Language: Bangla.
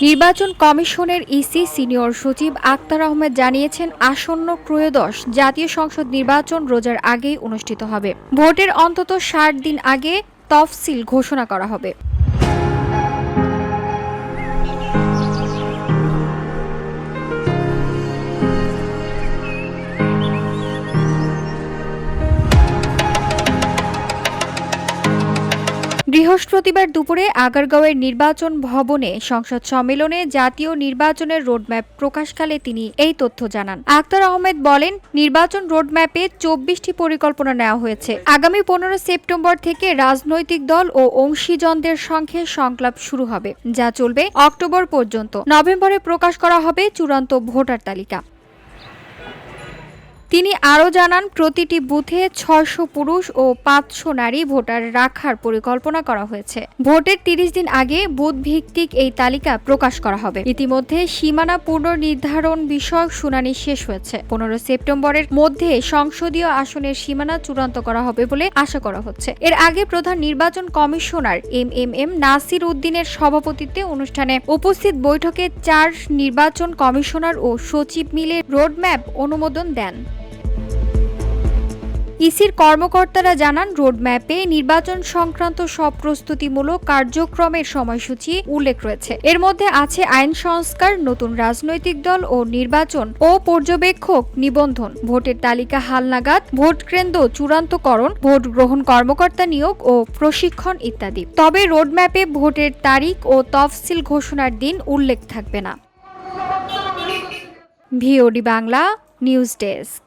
নির্বাচন কমিশনের ইসি সিনিয়র সচিব আক্তার আহমেদ জানিয়েছেন, আসন্ন ত্রয়োদশ জাতীয় সংসদ নির্বাচন রোজার আগেই অনুষ্ঠিত হবে। ভোটের অন্তত ৬০ দিন আগে তফসিল ঘোষণা করা হবে। বৃহস্পতিবার দুপুরে আগারগাঁওয়ের নির্বাচন ভবনে সংসদ সম্মেলনে জাতীয় নির্বাচনের রোডম্যাপ প্রকাশকালে তিনি এই তথ্য জানান। আক্তার আহমেদ বলেন, নির্বাচন রোডম্যাপে ২৪টি পরিকল্পনা নেওয়া হয়েছে। আগামী ১৫ সেপ্টেম্বর থেকে রাজনৈতিক দল ও অংশীজনদের সঙ্গে সংলাপ শুরু হবে, যা চলবে অক্টোবর পর্যন্ত। নভেম্বরে প্রকাশ করা হবে চূড়ান্ত ভোটার তালিকা। তিনি আরও জানান, প্রতিটি বুথে ৬০০ পুরুষ ও ৫০০ নারী ভোটার রাখার পরিকল্পনা করা হয়েছে। ভোটের ৩০ দিন আগে বুথ ভিত্তিক এই তালিকা প্রকাশ করা হবে। ইতিমধ্যে সীমানা পুনর্নির্ধারণ বিষয়ক শুনানি শেষ হয়েছে। ১৫ সেপ্টেম্বরের মধ্যে সংসদীয় আসনের সীমানা চূড়ান্ত করা হবে বলে আশা করা হচ্ছে। এর আগে প্রধান নির্বাচন কমিশনার এম নাসির উদ্দিনের সভাপতিত্বে অনুষ্ঠানে উপস্থিত বৈঠকে ৪ নির্বাচন কমিশনার ও সচিব মিলে রোডম্যাপ অনুমোদন দেন। ইসির কর্মকর্তারা জানান, রোডম্যাপে নির্বাচন সংক্রান্ত সব প্রস্তুতিমূলক কার্যক্রমের সময়সূচি উল্লেখ রয়েছে। এর মধ্যে আছে আইন সংস্কার, নতুন রাজনৈতিক দল ও নির্বাচন ও পর্যবেক্ষক নিবন্ধন, ভোটের তালিকা হালনাগাদ, ভোট কেন্দ্র চূড়ান্তকরণ, ভোট গ্রহণ কর্মকর্তা নিয়োগ ও প্রশিক্ষণ ইত্যাদি। তবে রোডম্যাপে ভোটের তারিখ ও তফসিল ঘোষণার দিন উল্লেখ থাকবে না। VOD Bangla news desk.